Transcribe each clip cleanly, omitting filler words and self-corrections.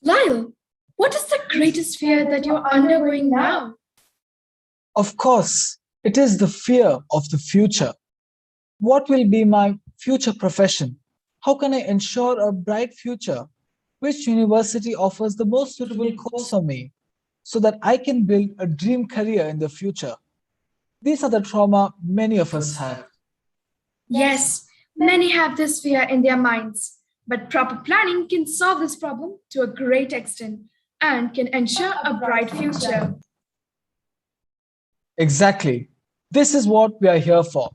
Lyle, what is the greatest fear that you're undergoing now? Of course, it is the fear of the future. What will be my future profession? How can I ensure a bright future? Which university offers the most suitable course for me so that I can build a dream career in the future? These are the trauma many of us have. Yes, many have this fear in their minds, but proper planning can solve this problem to a great extent and can ensure a bright future. Exactly. This is what we are here for.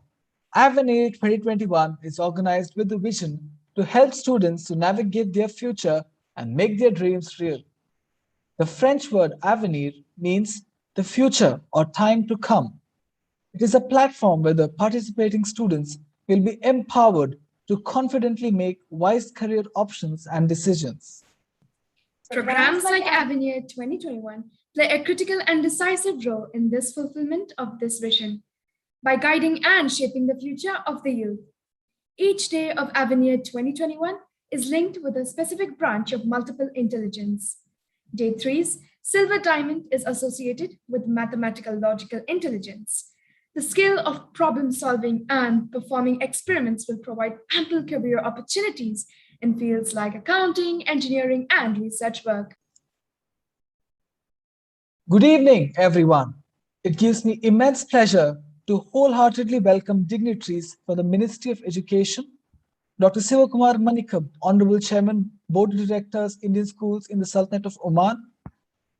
Avenir 2021 is organized with the vision to help students to navigate their future and make their dreams real. The French word avenir means the future or time to come. It is a platform where the participating students will be empowered to confidently make wise career options and decisions. Programs like Avenir 2021 play a critical and decisive role in this fulfillment of this vision by guiding and shaping the future of the youth. Each day of Avenir 2021 is linked with a specific branch of multiple intelligence. Day three's Silver Diamond is associated with mathematical logical intelligence. The skill of problem solving and performing experiments will provide ample career opportunities in fields like accounting, engineering, and research work. Good evening, everyone. It gives me immense pleasure to wholeheartedly welcome dignitaries from the Ministry of Education, Dr. Sivakumar Manikam, Honorable Chairman, Board of Directors, Indian Schools in the Sultanate of Oman,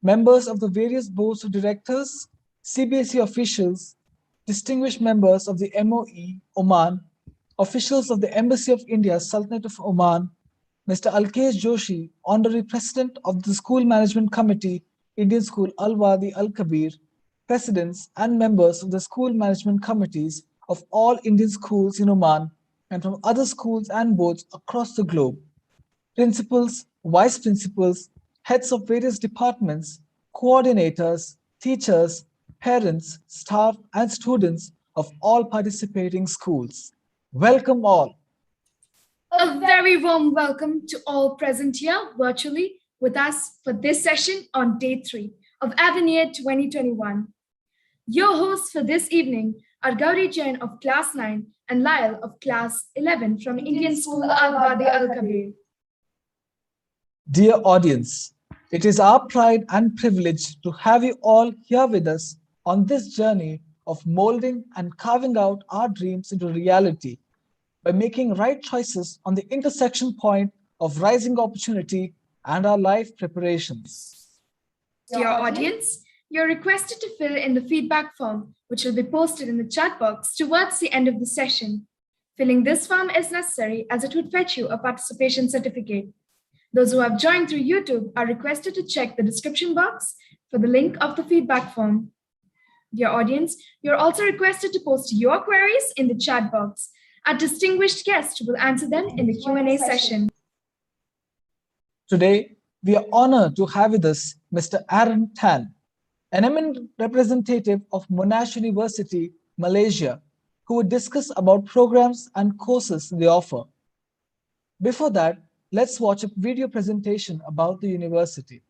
members of the various boards of directors, CBSE officials, distinguished members of the MOE, Oman, officials of the Embassy of India, Sultanate of Oman, Mr. Alkesh Joshi, Honorary President of the School Management Committee, Indian School Al Wadi Al Kabir, presidents and members of the school management committees of all Indian schools in Oman and from other schools and boards across the globe, principals, vice principals, heads of various departments, coordinators, teachers, parents, staff, and students of all participating schools. Welcome all. A very warm welcome to all present here virtually with us for this session on day three of Avenir 2021. Your hosts for this evening are Gauri Jain of Class 9 and Lyle of Class 11 from Indian School Al Wadi Al Kabir. Dear audience, it is our pride and privilege to have you all here with us on this journey of molding and carving out our dreams into reality by making right choices on the intersection point of rising opportunity and our life preparations. Dear audience, you're requested to fill in the feedback form, which will be posted in the chat box towards the end of the session. Filling this form is necessary as it would fetch you a participation certificate. Those who have joined through YouTube are requested to check the description box for the link of the feedback form. Dear audience, you're also requested to post your queries in the chat box. Our distinguished guest will answer them in the Q&A session. Today, we are honored to have with us Mr. Aaron Tan, an eminent representative of Monash University, Malaysia, who will discuss about programs and courses they offer. Before that, let's watch a video presentation about the university.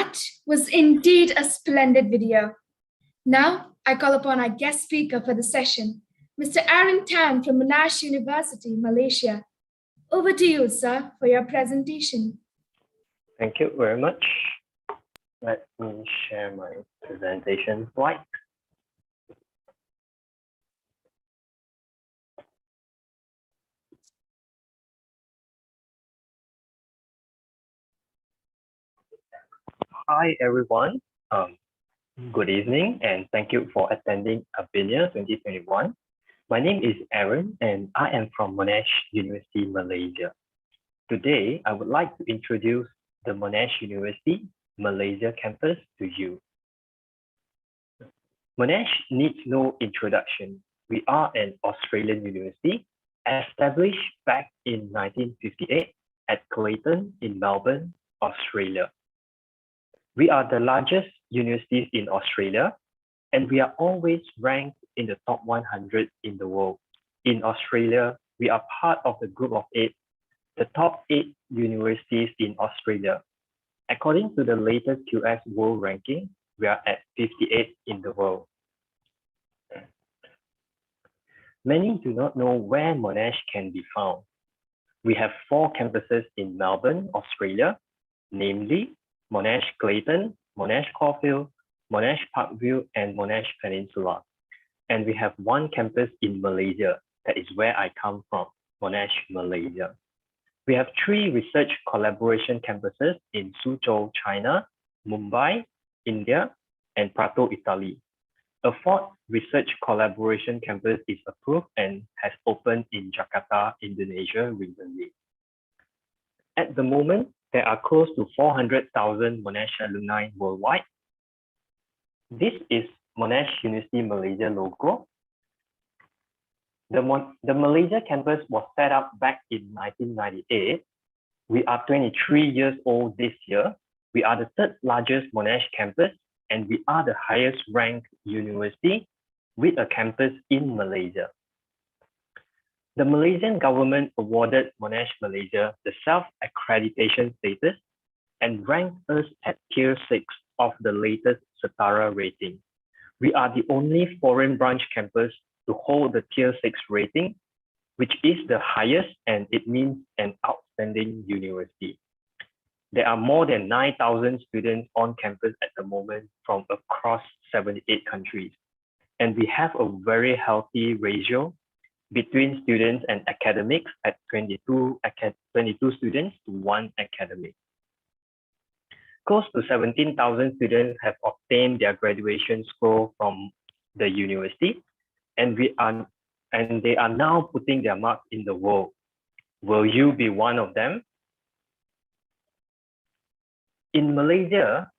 That was indeed a splendid video. Now, I call upon our guest speaker for the session, Mr. Aaron Tan from Monash University, Malaysia. Over to you, sir, for your presentation. Thank you very much. Let me share my presentation slide. Hi, everyone. Good evening, and thank you for attending Abinia 2021. My name is Aaron, and I am from Monash University, Malaysia. Today, I would like to introduce the Monash University Malaysia campus to you. Monash needs no introduction. We are an Australian university established back in 1958 at Clayton in Melbourne, Australia. We are the largest universities in Australia, and we are always ranked in the top 100 in the world. In Australia, we are part of the group of 8, the top 8 universities in Australia. According to the latest QS World Ranking, we are at 58 in the world. Many do not know where Monash can be found. We have 4 campuses in Melbourne, Australia, namely Monash Clayton, Monash Caulfield, Monash Parkview, and Monash Peninsula. And we have 1 campus in Malaysia, that is where I come from, Monash, Malaysia. We have 3 research collaboration campuses in Suzhou, China, Mumbai, India, and Prato, Italy. A 4th research collaboration campus is approved and has opened in Jakarta, Indonesia recently. At the moment, there are close to 400,000 Monash alumni worldwide. This is Monash University Malaysia logo. The Malaysia campus was set up back in 1998. We are 23 years old this year. We are the 3rd largest Monash campus, and we are the highest ranked university with a campus in Malaysia. The Malaysian government awarded Monash Malaysia the self-accreditation status and ranked us at tier 6 of the latest Setara rating. We are the only foreign branch campus to hold the tier 6 rating, which is the highest, and it means an outstanding university. There are more than 9,000 students on campus at the moment from across 78 countries. And we have a very healthy ratio between students and academics at 22 students to 1 academic. Close to 17,000 students have obtained their graduation score from the university, and they are now putting their mark in the world. Will you be one of them? In Malaysia,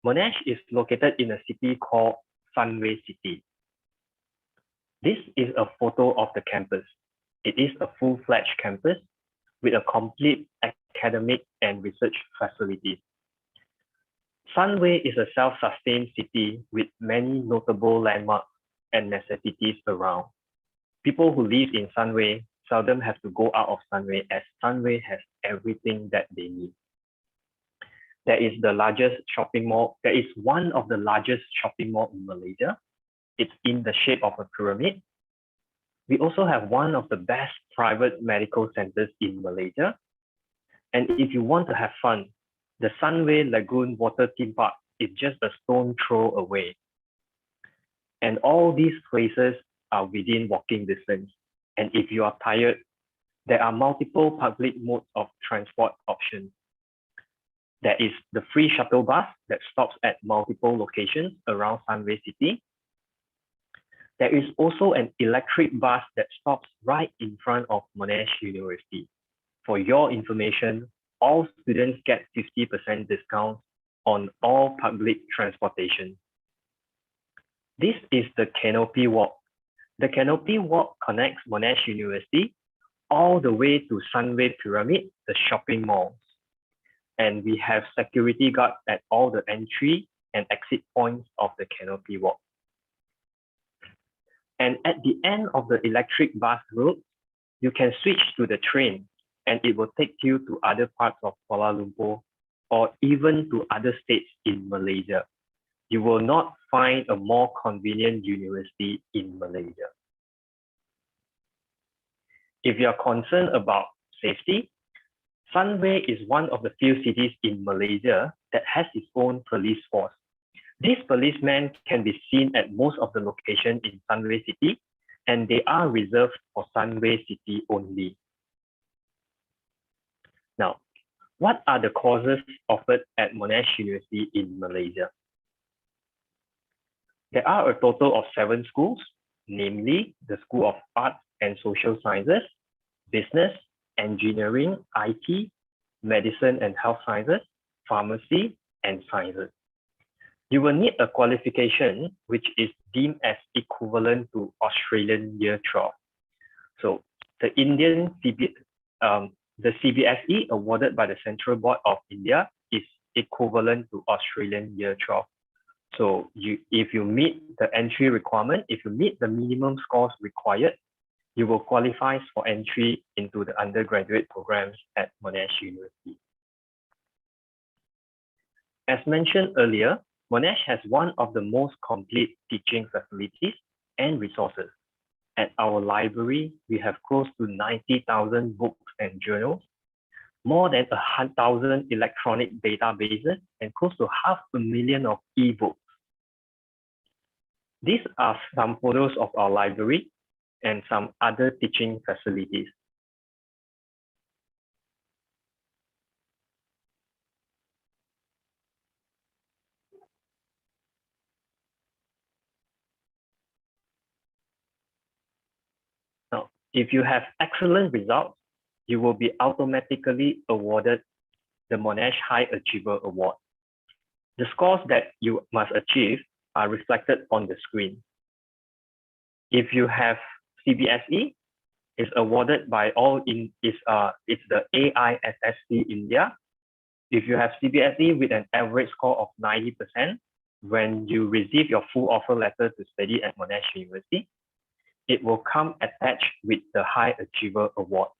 Monash is located in a city called Sunway City. This is a photo of the campus. It is a full-fledged campus with a complete academic and research facilities. Sunway is a self-sustained city with many notable landmarks and necessities around. People who live in Sunway seldom have to go out of Sunway, as Sunway has everything that they need. There is the largest shopping mall. There is one of the largest shopping malls in Malaysia. It's in the shape of a pyramid. We also have one of the best private medical centers in Malaysia. And if you want to have fun, the Sunway Lagoon Water Theme Park is just a stone throw away. And all these places are within walking distance. And if you are tired, there are multiple public modes of transport options. There is the free shuttle bus that stops at multiple locations around Sunway City. There is also an electric bus that stops right in front of Monash University. For your information, all students get 50% discount on all public transportation. This is the Canopy Walk. The Canopy Walk connects Monash University all the way to Sunway Pyramid, the shopping malls. And we have security guards at all the entry and exit points of the Canopy Walk. And at the end of the electric bus route, you can switch to the train, and it will take you to other parts of Kuala Lumpur or even to other states in Malaysia. You will not find a more convenient university in Malaysia. If you are concerned about safety, Sunway is one of the few cities in Malaysia that has its own police force. These policemen can be seen at most of the locations in Sunway City, and they are reserved for Sunway City only. Now, what are the courses offered at Monash University in Malaysia? There are a total of 7 schools, namely the School of Arts and Social Sciences, Business, Engineering, IT, Medicine and Health Sciences, Pharmacy, and Sciences. You will need a qualification which is deemed as equivalent to Australian Year 12. So the CBSE awarded by the Central Board of India is equivalent to Australian Year 12. So if you meet the entry requirement, if you meet the minimum scores required, you will qualify for entry into the undergraduate programs at Monash University. As mentioned earlier, Monash has one of the most complete teaching facilities and resources. At our library, we have close to 90,000 books and journals, more than 100,000 electronic databases, and close to 500,000 of ebooks. These are some photos of our library and some other teaching facilities. Now, if you have excellent results, you will be automatically awarded the Monash High Achiever Award. The scores that you must achieve are reflected on the screen. If you have CBSE, it's awarded by it's the AISSC India. If you have CBSE with an average score of 90%, when you receive your full offer letter to study at Monash University, it will come attached with the High Achiever Award.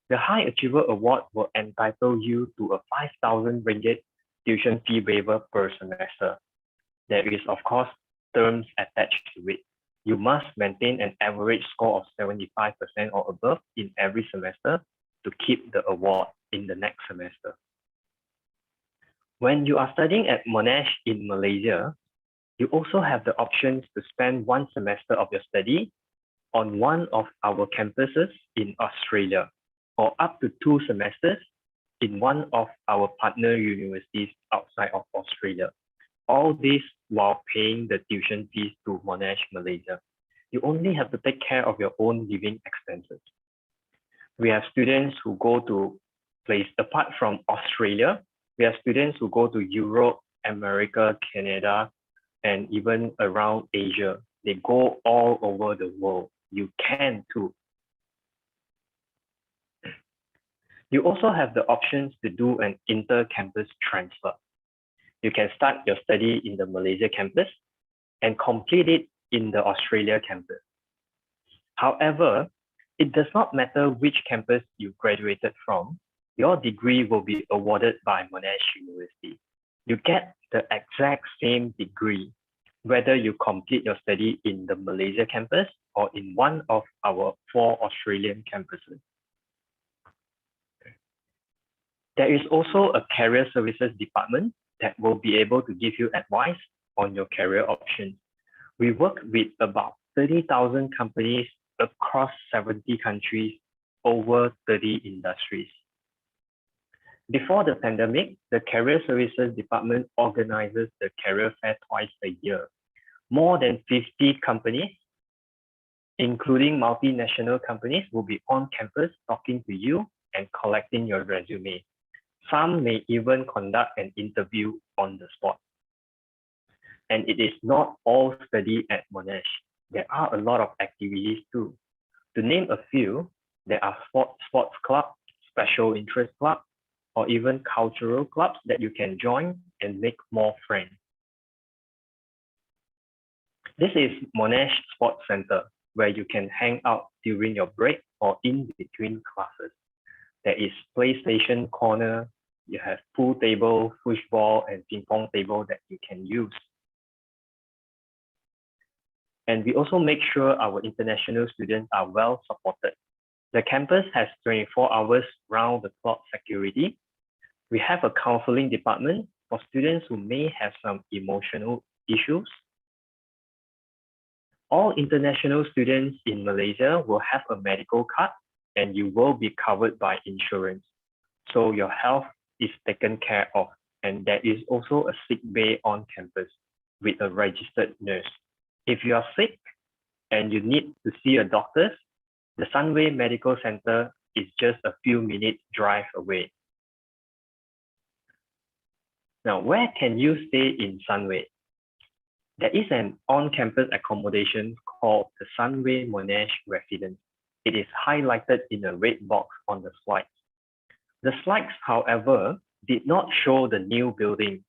The High Achiever Award will entitle you to a 5,000 ringgit tuition fee waiver per semester. There is, of course, terms attached to it. You must maintain an average score of 75% or above in every semester to keep the award in the next semester. When you are studying at Monash in Malaysia, you also have the options to spend 1 semester of your study on one of our campuses in Australia, or up to 2 semesters in one of our partner universities outside of Australia. All this while paying the tuition fees to Monash Malaysia. You only have to take care of your own living expenses. We have students who go to places apart from Australia. We have students who go to Europe, America, Canada, and even around Asia. They go all over the world. You can too. You also have the options to do an inter-campus transfer. You can start your study in the Malaysia campus and complete it in the Australia campus. However, it does not matter which campus you graduated from, your degree will be awarded by Monash University. You get the exact same degree, whether you complete your study in the Malaysia campus or in one of our 4 Australian campuses. There is also a career services department that will be able to give you advice on your career options. We work with about 30,000 companies across 70 countries, over 30 industries. Before the pandemic, the Career Services Department organizes the career fair twice a year. More than 50 companies, including multinational companies, will be on campus talking to you and collecting your resume. Some may even conduct an interview on the spot. And it is not all study at Monash. There are a lot of activities too. To name a few, there are sports club, special interest club, or even cultural clubs that you can join and make more friends. This is Monash Sports Center, where you can hang out during your break or in between classes. There is PlayStation Corner, You have pool table, foosball, and ping pong table that you can use. And we also make sure our international students are well supported. The campus has 24 hours round-the-clock security. We have a counseling department for students who may have some emotional issues. All international students in Malaysia will have a medical card and you will be covered by insurance. So your health is taken care of, and there is also a sick bay on campus with a registered nurse. If you are sick and you need to see a doctor, the Sunway Medical Center is just a few minutes drive away. Now, where can you stay in Sunway? There is an on-campus accommodation called the Sunway Monash Residence. It is highlighted in a red box on the slides. The slides, however, did not show the new building.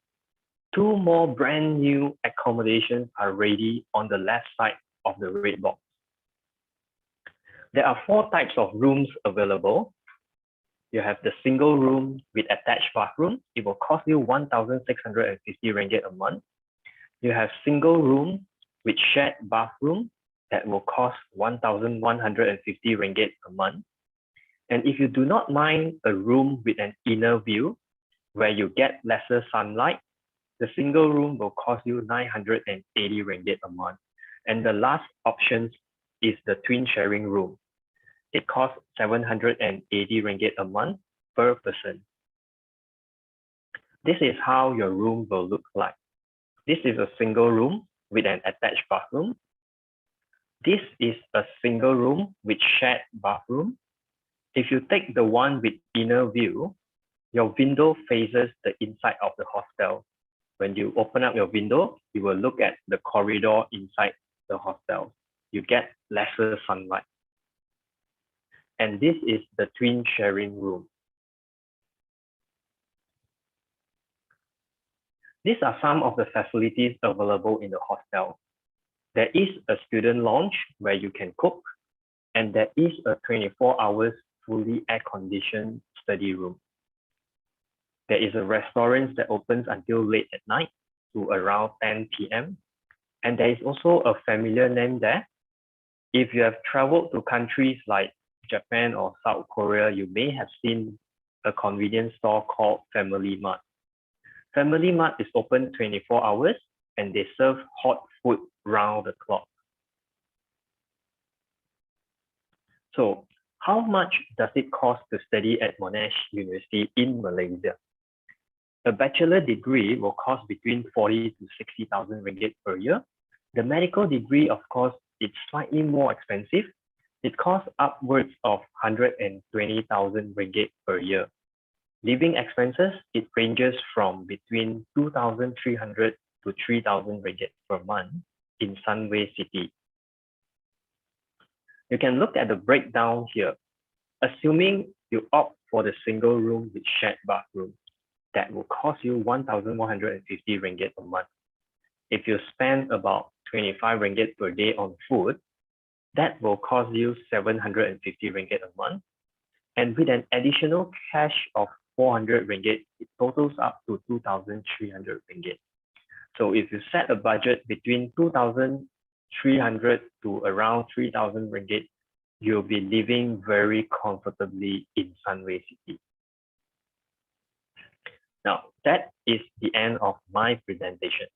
Two more brand new accommodations are ready on the left side of the red box. There are 4 types of rooms available. You have the single room with attached bathroom. It will cost you 1,650 ringgit a month. You have single room with shared bathroom that will cost 1,150 ringgit a month. And if you do not mind a room with an inner view where you get lesser sunlight, the single room will cost you 980 ringgit a month. And the last option is the twin sharing room. It costs 780 ringgit a month per person. This is how your room will look like. This is a single room with an attached bathroom. This is a single room with shared bathroom. If you take the one with inner view, your window faces the inside of the hostel. When you open up your window, you will look at the corridor inside the hostel. You get lesser sunlight. And this is the twin sharing room. These are some of the facilities available in the hostel. There is a student lounge where you can cook, and there is a 24 hours fully air-conditioned study room. There is a restaurant that opens until late at night to around 10 p.m. And there is also a familiar name there. If you have traveled to countries like Japan or South Korea, you may have seen a convenience store called Family Mart. Family Mart is open 24 hours and they serve hot food round the clock. So how much does it cost to study at Monash University in Malaysia? A bachelor degree will cost between 40 to 60,000 ringgit per year. The medical degree, of course, it's slightly more expensive. It costs upwards of 120,000 ringgit per year. Living expenses, it ranges from between 2,300 to 3,000 ringgit per month in Sunway City. You can look at the breakdown here. Assuming you opt for the single room with shared bathroom, that will cost you 1,150 ringgit a month. If you spend about 25 ringgit per day on food, that will cost you 750 ringgit a month. And with an additional cash of 400 ringgit, it totals up to 2,300 ringgit. So if you set a budget between 2,300 to around 3,000 ringgit, you'll be living very comfortably in Sunway City. Now, that is the end of my presentation.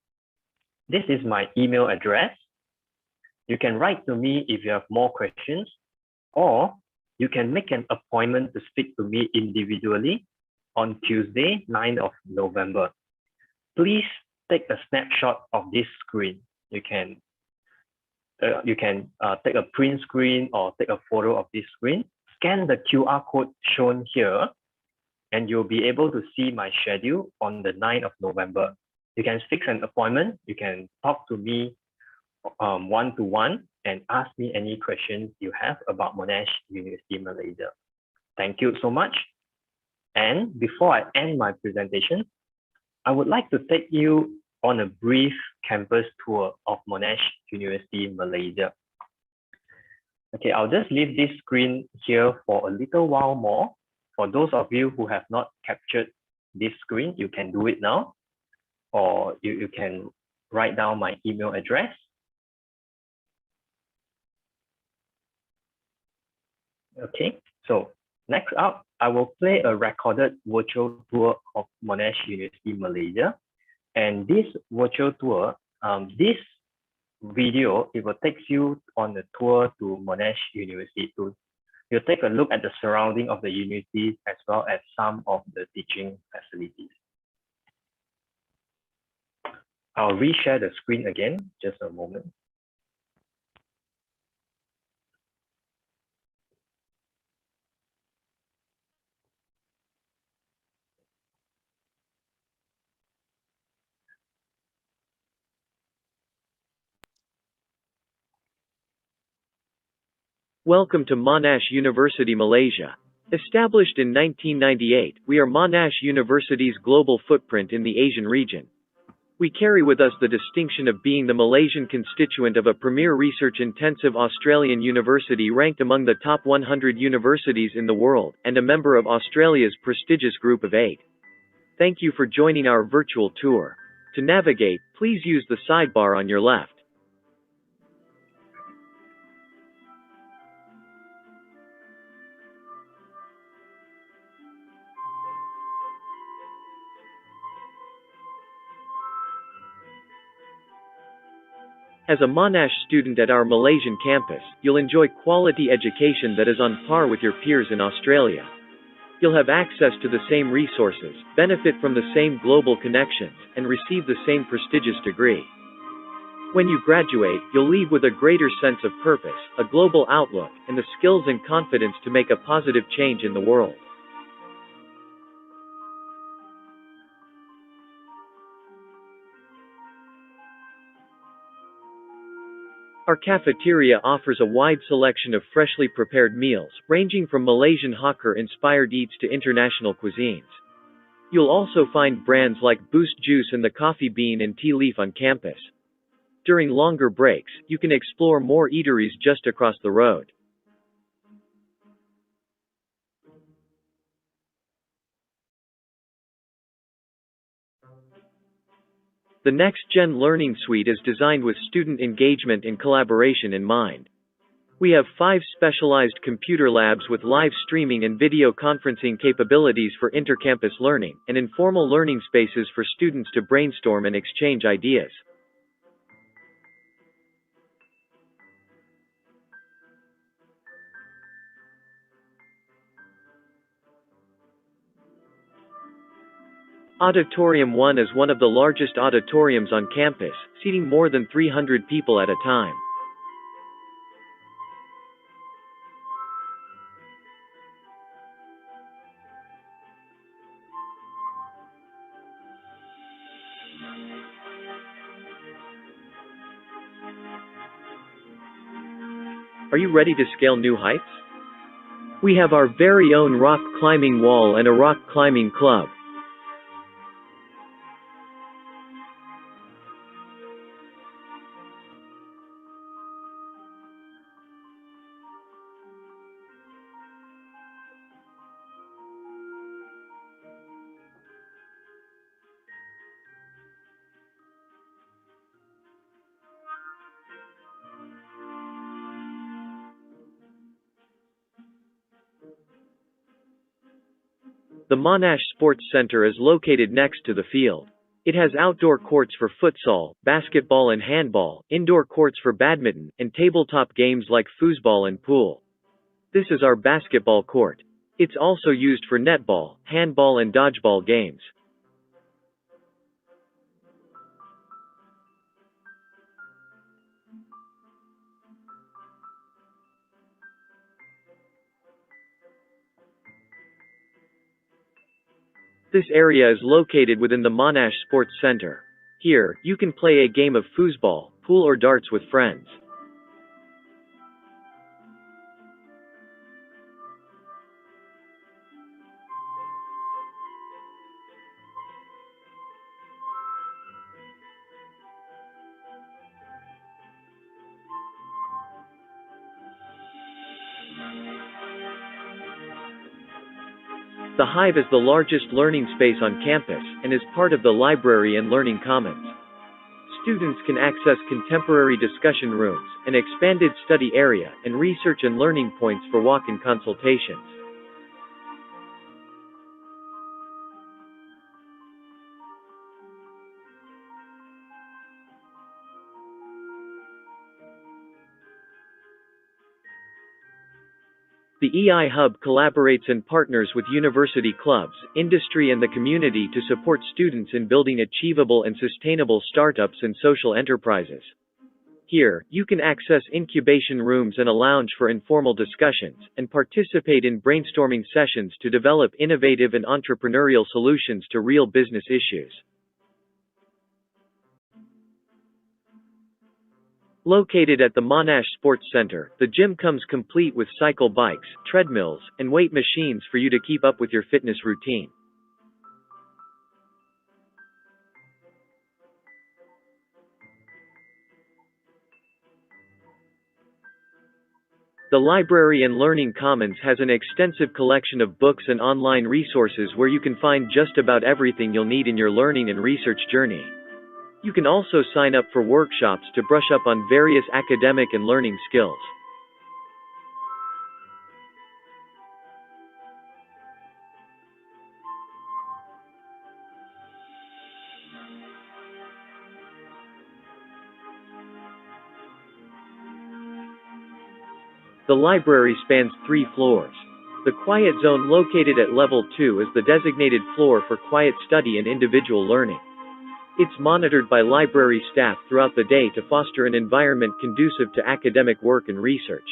This is my email address. You can write to me if you have more questions, or you can make an appointment to speak to me individually on Tuesday, 9th of November. Please take a snapshot of this screen. You can take a print screen or take a photo of this screen, scan the QR code shown here, and you'll be able to see my schedule on the 9th of November. You can fix an appointment. You can talk to me one-to-one and ask me any questions you have about Monash University, Malaysia. Thank you so much. And before I end my presentation, I would like to take you on a brief campus tour of Monash University, Malaysia. Okay, I'll just leave this screen here for a little while more. For those of you who have not captured this screen, you can do it now, or you can write down my email address. Okay, so next up, I will play a recorded virtual tour of Monash University, Malaysia. And this virtual tour, this video, it will take you on a tour to Monash University. You'll take a look at the surrounding of the university as well as some of the teaching facilities. I'll reshare the screen again, just a moment. Welcome to Monash University, Malaysia. Established in 1998, we are Monash University's global footprint in the Asian region. We carry with us the distinction of being the Malaysian constituent of a premier research-intensive Australian university ranked among the top 100 universities in the world, and a member of Australia's prestigious Group of 8. Thank you for joining our virtual tour. To navigate, please use the sidebar on your left. As a Monash student at our Malaysian campus, you'll enjoy quality education that is on par with your peers in Australia. You'll have access to the same resources, benefit from the same global connections, and receive the same prestigious degree. When you graduate, you'll leave with a greater sense of purpose, a global outlook, and the skills and confidence to make a positive change in the world. Our cafeteria offers a wide selection of freshly prepared meals, ranging from Malaysian hawker-inspired eats to international cuisines. You'll also find brands like Boost Juice and the Coffee Bean and Tea Leaf on campus. During longer breaks, you can explore more eateries just across the road. The Next-Gen Learning Suite is designed with student engagement and collaboration in mind. We have 5 specialized computer labs with live streaming and video conferencing capabilities for intercampus learning, and informal learning spaces for students to brainstorm and exchange ideas. Auditorium 1 is one of the largest auditoriums on campus, seating more than 300 people at a time. Are you ready to scale new heights? We have our very own rock climbing wall and a rock climbing club. The Monash Sports Center is located next to the field. It has outdoor courts for futsal, basketball and handball, indoor courts for badminton, and tabletop games like foosball and pool. This is our basketball court. It's also used for netball, handball and dodgeball games. This area is located within the Monash Sports Center. Here, you can play a game of foosball, pool or darts with friends. The Hive is the largest learning space on campus and is part of the library and learning commons. Students can access contemporary discussion rooms, an expanded study area, and research and learning points for walk-in consultations. The EI Hub collaborates and partners with university clubs, industry and the community to support students in building achievable and sustainable startups and social enterprises. Here, you can access incubation rooms and a lounge for informal discussions, and participate in brainstorming sessions to develop innovative and entrepreneurial solutions to real business issues. Located at the Monash Sports Center, the gym comes complete with cycle bikes, treadmills, and weight machines for you to keep up with your fitness routine. The Library and Learning Commons has an extensive collection of books and online resources where you can find just about everything you'll need in your learning and research journey. You can also sign up for workshops to brush up on various academic and learning skills. The library spans 3 floors. The Quiet Zone located at level 2 is the designated floor for quiet study and individual learning. It's monitored by library staff throughout the day to foster an environment conducive to academic work and research.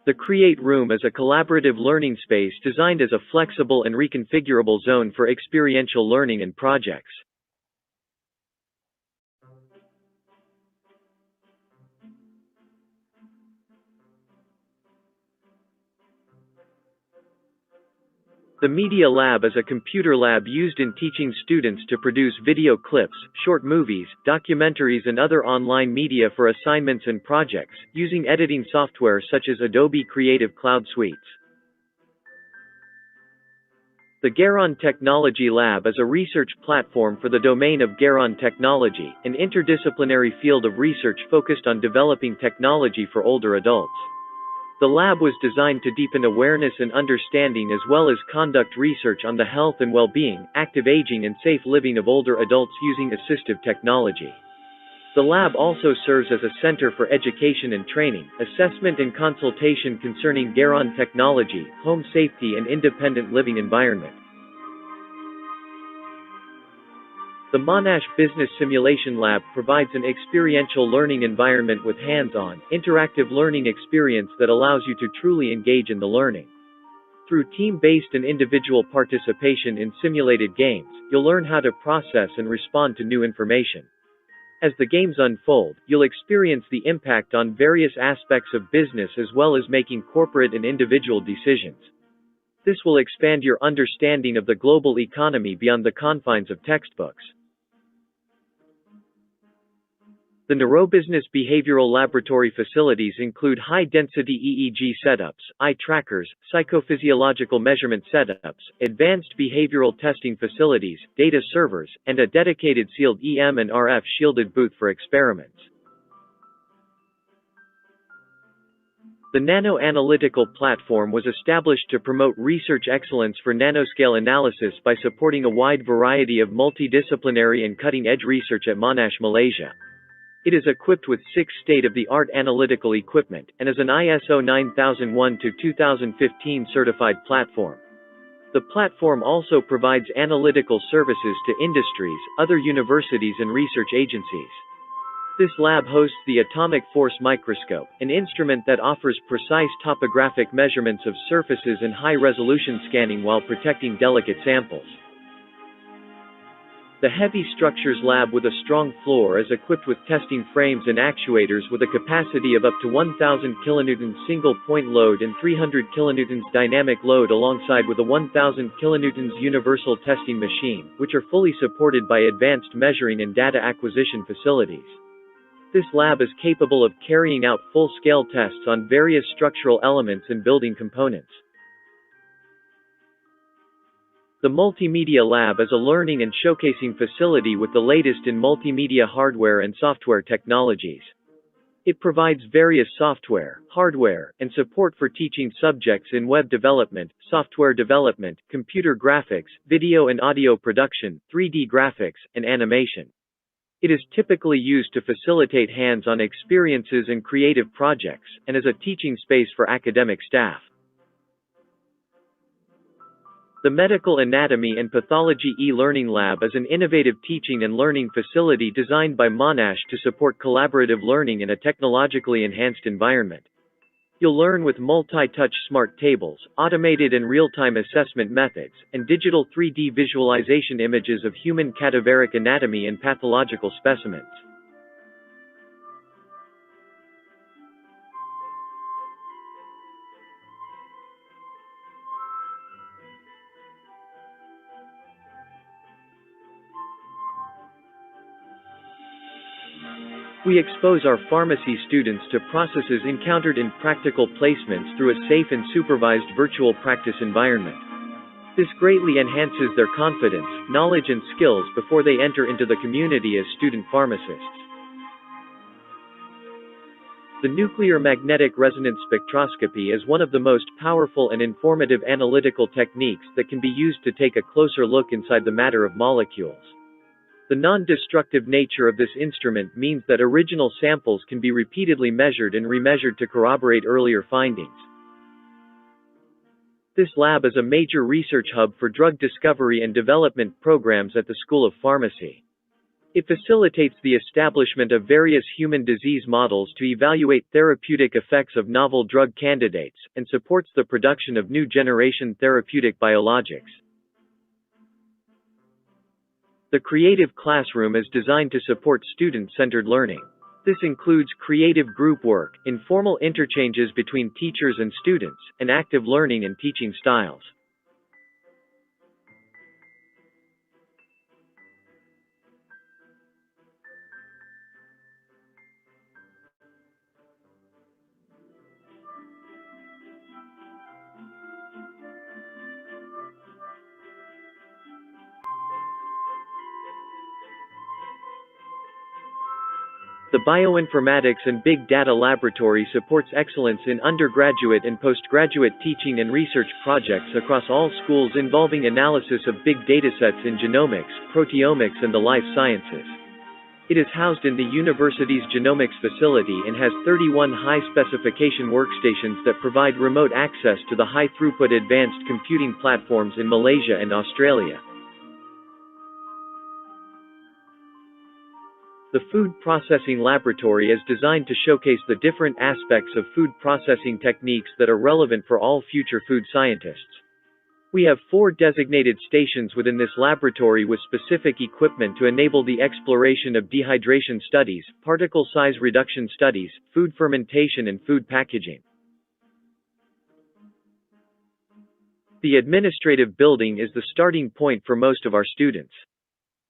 The Create Room is a collaborative learning space designed as a flexible and reconfigurable zone for experiential learning and projects. The Media Lab is a computer lab used in teaching students to produce video clips, short movies, documentaries and other online media for assignments and projects, using editing software such as Adobe Creative Cloud Suites. The Garon Technology Lab is a research platform for the domain of Garon technology, an interdisciplinary field of research focused on developing technology for older adults. The lab was designed to deepen awareness and understanding as well as conduct research on the health and well-being, active aging and safe living of older adults using assistive technology. The lab also serves as a center for education and training, assessment and consultation concerning Garon technology, home safety and independent living environment. The Monash Business Simulation Lab provides an experiential learning environment with hands-on, interactive learning experience that allows you to truly engage in the learning. Through team-based and individual participation in simulated games, you'll learn how to process and respond to new information. As the games unfold, you'll experience the impact on various aspects of business as well as making corporate and individual decisions. This will expand your understanding of the global economy beyond the confines of textbooks. The Neurobusiness Behavioral Laboratory facilities include high-density EEG setups, eye trackers, psychophysiological measurement setups, advanced behavioral testing facilities, data servers, and a dedicated sealed EM and RF shielded booth for experiments. The Nano Analytical Platform was established to promote research excellence for nanoscale analysis by supporting a wide variety of multidisciplinary and cutting-edge research at Monash, Malaysia. It is equipped with 6 state-of-the-art analytical equipment, and is an ISO 9001-2015 certified platform. The platform also provides analytical services to industries, other universities and research agencies. This lab hosts the Atomic Force Microscope, an instrument that offers precise topographic measurements of surfaces and high-resolution scanning while protecting delicate samples. The Heavy Structures Lab with a strong floor is equipped with testing frames and actuators with a capacity of up to 1000 kilonewtons single-point load and 300 kilonewtons dynamic load alongside with a 1000 kilonewtons universal testing machine, which are fully supported by advanced measuring and data acquisition facilities. This lab is capable of carrying out full-scale tests on various structural elements and building components. The Multimedia Lab is a learning and showcasing facility with the latest in multimedia hardware and software technologies. It provides various software, hardware, and support for teaching subjects in web development, software development, computer graphics, video and audio production, 3D graphics, and animation. It is typically used to facilitate hands-on experiences and creative projects, and is a teaching space for academic staff. The Medical Anatomy and Pathology e-Learning Lab is an innovative teaching and learning facility designed by Monash to support collaborative learning in a technologically enhanced environment. You'll learn with multi-touch smart tables, automated and real-time assessment methods, and digital 3D visualization images of human cadaveric anatomy and pathological specimens. We expose our pharmacy students to processes encountered in practical placements through a safe and supervised virtual practice environment. This greatly enhances their confidence, knowledge and skills before they enter into the community as student pharmacists. The nuclear magnetic resonance spectroscopy is one of the most powerful and informative analytical techniques that can be used to take a closer look inside the matter of molecules. The non-destructive nature of this instrument means that original samples can be repeatedly measured and remeasured to corroborate earlier findings. This lab is a major research hub for drug discovery and development programs at the School of Pharmacy. It facilitates the establishment of various human disease models to evaluate therapeutic effects of novel drug candidates, and supports the production of new generation therapeutic biologics. The Creative Classroom is designed to support student-centered learning. This includes creative group work, informal interchanges between teachers and students, and active learning and teaching styles. The Bioinformatics and Big Data Laboratory supports excellence in undergraduate and postgraduate teaching and research projects across all schools involving analysis of big datasets in genomics, proteomics and the life sciences. It is housed in the university's genomics facility and has 31 high-specification workstations that provide remote access to the high-throughput advanced computing platforms in Malaysia and Australia. The Food Processing Laboratory is designed to showcase the different aspects of food processing techniques that are relevant for all future food scientists. We have 4 designated stations within this laboratory with specific equipment to enable the exploration of dehydration studies, particle size reduction studies, food fermentation and food packaging. The administrative building is the starting point for most of our students.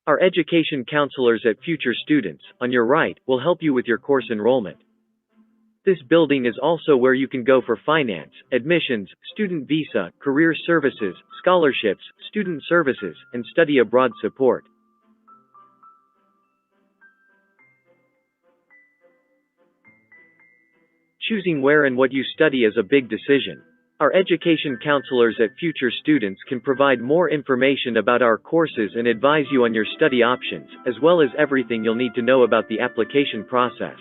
Our education counselors at Future Students, on your right, will help you with your course enrollment. This building is also where you can go for finance, admissions, student visa, career services, scholarships, student services, and study abroad support. Choosing where and what you study is a big decision. Our education counselors at Future Students can provide more information about our courses and advise you on your study options, as well as everything you'll need to know about the application process.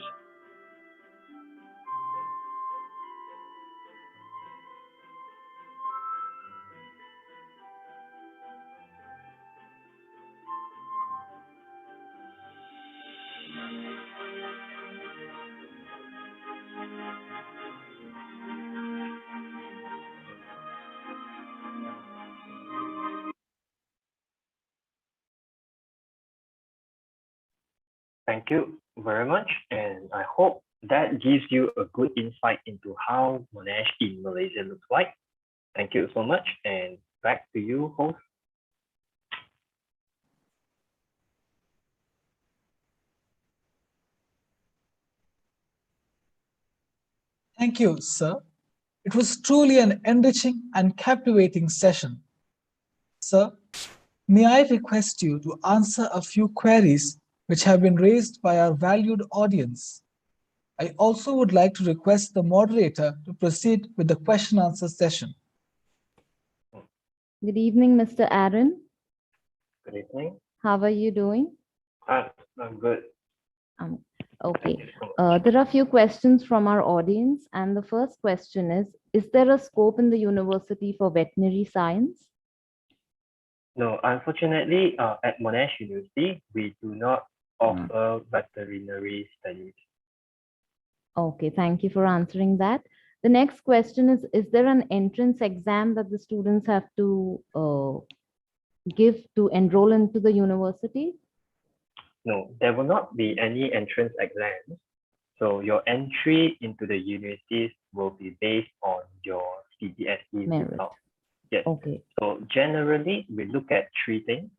Thank you very much. And I hope that gives you a good insight into how Monash in Malaysia looks like. Thank you so much. And back to you, host. Thank you, sir. It was truly an enriching and captivating session. Sir, may I request you to answer a few queries which have been raised by our valued audience? I also would like to request the moderator to proceed with the question answer session. Good evening, Mr. Aaron. Good evening. How are you doing? I'm good. Okay. Thank you so much. There are a few questions from our audience, and the first question is there a scope in the university for veterinary science? No, unfortunately, at Monash University, we do not offer veterinary studies. Okay, thank you for answering that. The next question is there an entrance exam that the students have to give to enroll into the university? No, there will not be any entrance exams. So your entry into the universities will be based on your CBSE Merit. result. Yes. Okay. So generally, we look at three things.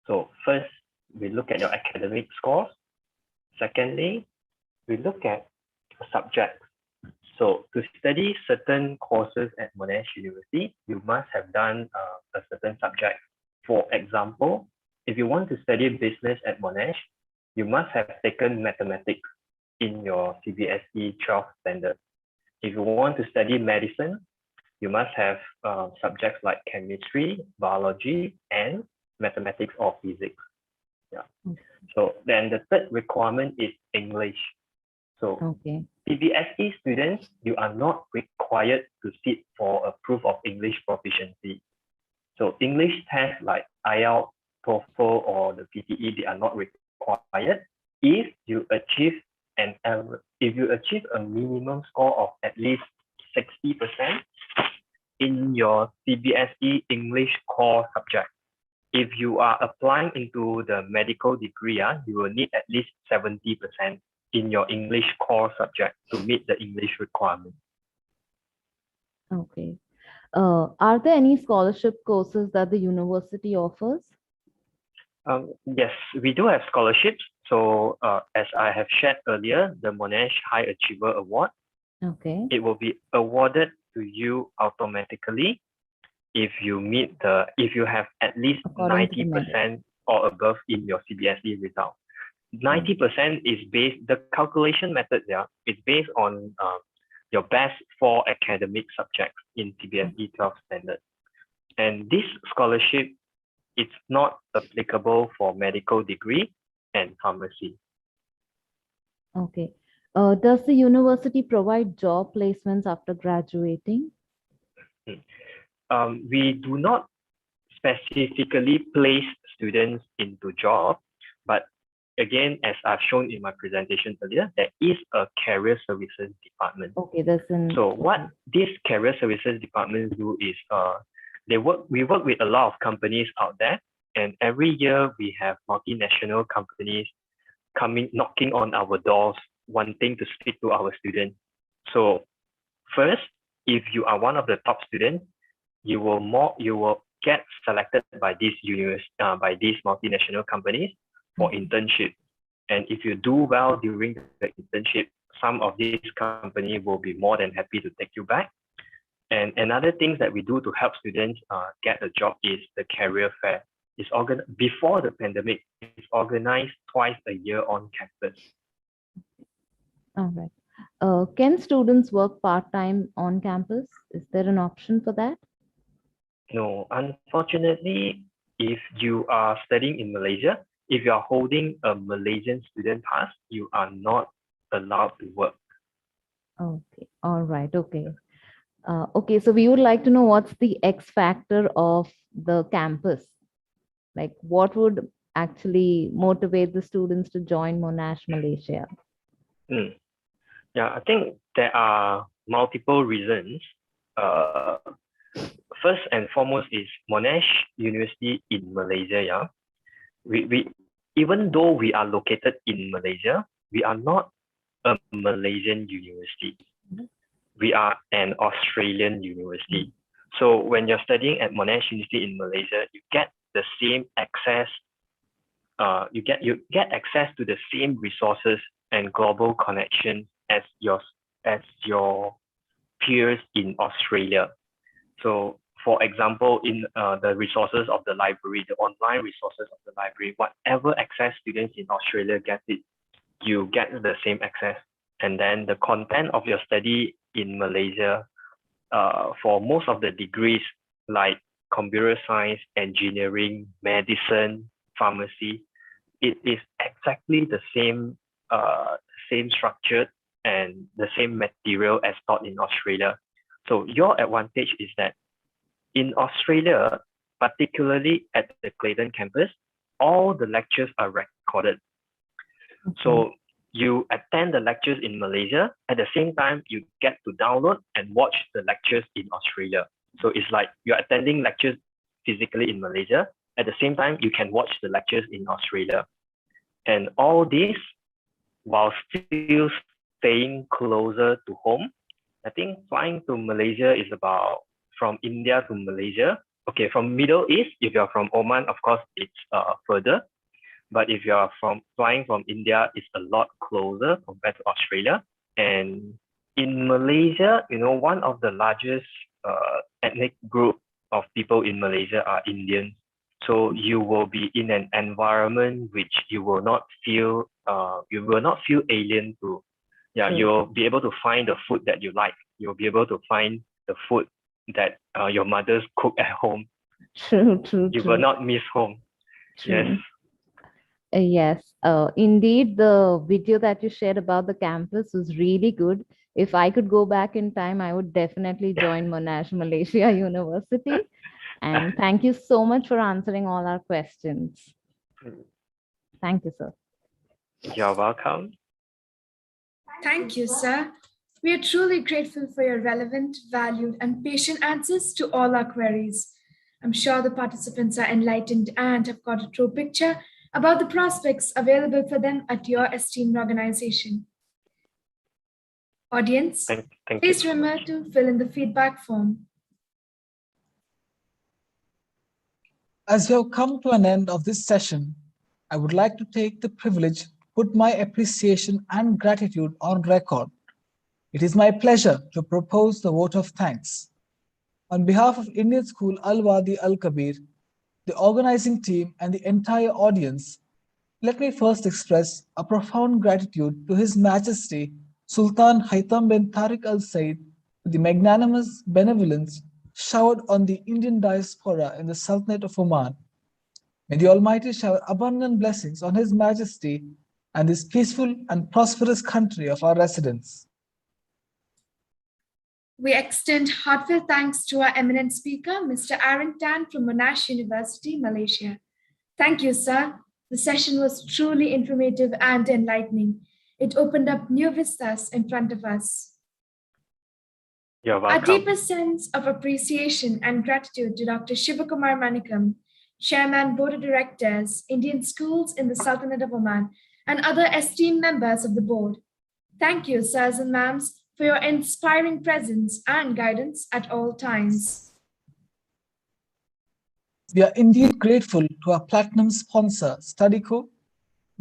So first, we look at your academic scores. Secondly, we look at subjects. So to study certain courses at Monash University, you must have done a certain subject. For example, if you want to study business at Monash, you must have taken mathematics in your CBSE 12 standard. If you want to study medicine, you must have subjects like chemistry, biology, and mathematics or physics. Yeah. Okay. So then the third requirement is English. So Okay. CBSE students, you are not required to sit for a proof of English proficiency. So English tests like IELTS, TOEFL, or the PTE, they are not required if you achieve a minimum score of at least 60% in your CBSE English core subject. If you are applying into the medical degree, you will need at least 70% in your English core subject to meet the English requirement. Okay. Are there any scholarship courses that the university offers? Yes, we do have scholarships. So as I have shared earlier, the Monash High Achiever Award, Okay. it will be awarded to you automatically if you have at least According to the 90% or above in your CBSE result. 90% is the calculation method there is based on your best 4 academic subjects in CBSE 12 standard. And this scholarship, it's not applicable for medical degree and pharmacy. Okay. Does the university provide job placements after graduating? We do not specifically place students into job, but again, as I've shown in my presentation earlier, there is a career services department. Okay, that's in. So what this career services department do is we work with a lot of companies out there, and every year we have multinational companies knocking on our doors, wanting to speak to our students. So first, if you are one of the top students, you will get selected by these multinational companies for internship. And if you do well during the internship, some of these companies will be more than happy to take you back. And another thing that we do to help students get a job is the career fair. It's organized before the pandemic. It's organized twice a year on campus. All right. Can students work part-time on campus? Is there an option for that? No, unfortunately, if you are studying in Malaysia, if you are holding a Malaysian student pass, you are not allowed to work. Okay. All right. Okay. Okay. So we would like to know what's the X factor of the campus? Like what would actually motivate the students to join Monash Malaysia? Yeah, I think there are multiple reasons. First and foremost is Monash University in Malaysia. It even though we are located in Malaysia, we are not a Malaysian university. We are an Australian university. So when you're studying at Monash University in Malaysia, you get the same access. You get access to the same resources and global connection as your peers in Australia. So, for example, in the resources of the library, the online resources of the library, whatever access students in Australia get it, you get the same access. And then the content of your study in Malaysia, for most of the degrees like computer science, engineering, medicine, pharmacy, it is exactly the same structure and the same material as taught in Australia. So your advantage is that in Australia, particularly at the Clayton campus, all the lectures are recorded. So you attend the lectures in Malaysia, at the same time, you get to download and watch the lectures in Australia. So it's like you're attending lectures physically in Malaysia, at the same time, you can watch the lectures in Australia. And all this while still staying closer to home. I think flying to Malaysia is about, from India to Malaysia. Okay, from Middle East, if you're from Oman, of course, it's further. But if you're flying from India, it's a lot closer compared to Australia. And in Malaysia, one of the largest ethnic group of people in Malaysia are Indians. So you will be in an environment which you will not feel alien to. Yeah, you'll be able to find the food that you like. You'll be able to find the food that your mothers cook at home. True. You will not miss home. True. Yes. Yes, indeed, the video that you shared about the campus was really good. If I could go back in time, I would definitely join Monash Malaysia University. And thank you so much for answering all our questions. Thank you, sir. You're welcome. Thank you, sir. We are truly grateful for your relevant, valued, and patient answers to all our queries. I'm sure the participants are enlightened and have got a true picture about the prospects available for them at your esteemed organization. Audience, Thank please you. remember to fill in the feedback form. As we have come to an end of this session, I would like to take the privilege to put my appreciation and gratitude on record. It is my pleasure to propose the vote of thanks. On behalf of Indian School Al Wadi Al Kabir, the organizing team, and the entire audience, let me first express a profound gratitude to His Majesty Sultan Haytham bin Tariq Al Said for the magnanimous benevolence showered on the Indian diaspora in the Sultanate of Oman. May the Almighty shower abundant blessings on His Majesty and this peaceful and prosperous country of our residence. We extend heartfelt thanks to our eminent speaker, Mr. Aaron Tan from Monash University, Malaysia. Thank you, sir. The session was truly informative and enlightening. It opened up new vistas in front of us. You're Our welcome. deepest sense of appreciation and gratitude to Dr. Shivakumar Manikam, Chairman, Board of Directors, Indian Schools in the Sultanate of Oman, and other esteemed members of the board. Thank you, sirs and ma'ams, for your inspiring presence and guidance at all times. We are indeed grateful to our platinum sponsor, Studyco,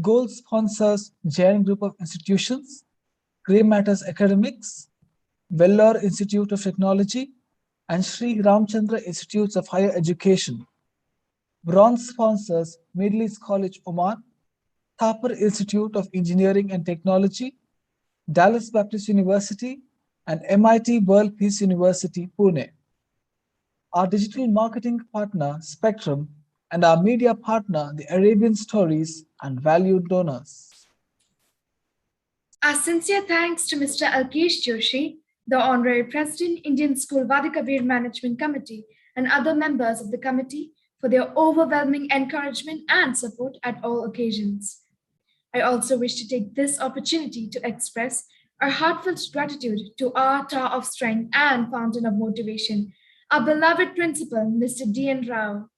gold sponsors, Jain Group of Institutions, Grey Matters Academics, Vellore Institute of Technology, and Sri Ramchandra Institutes of Higher Education. Bronze sponsors, Middle East College Oman, Thapar Institute of Engineering and Technology, Dallas Baptist University, and MIT World Peace University, Pune. Our digital marketing partner, Spectrum, and our media partner, the Arabian Stories, and valued donors. Our sincere thanks to Mr. Alkesh Joshi, the Honorary President, Indian School Wadi Kabir Management Committee, and other members of the committee for their overwhelming encouragement and support at all occasions. I also wish to take this opportunity to express our heartfelt gratitude to our Tower of Strength and Fountain of Motivation, our beloved principal, Mr. D.N. Rao.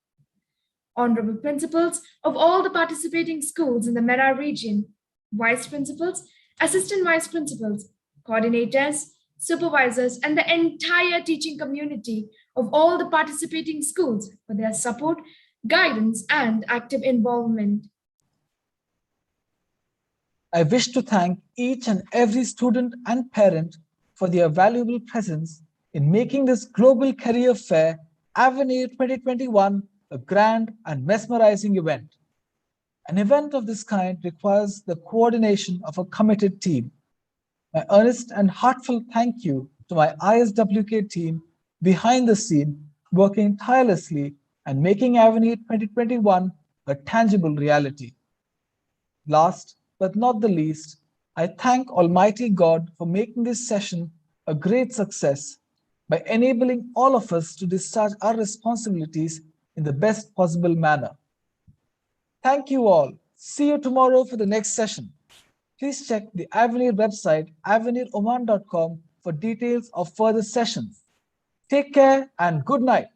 honorable principals of all the participating schools in the MERA region, vice principals, assistant vice principals, coordinators, supervisors, and the entire teaching community of all the participating schools for their support, guidance, and active involvement. I wish to thank each and every student and parent for their valuable presence in making this Global Career Fair Avenue 2021 a grand and mesmerizing event. An event of this kind requires the coordination of a committed team. My earnest and heartfelt thank you to my ISWK team behind the scene, working tirelessly and making Avenue 2021 a tangible reality. Last but not the least, I thank Almighty God for making this session a great success by enabling all of us to discharge our responsibilities in the best possible manner. Thank you all. See you tomorrow for the next session. Please check the Avenir website, aveniroman.com, for details of further sessions. Take care and good night.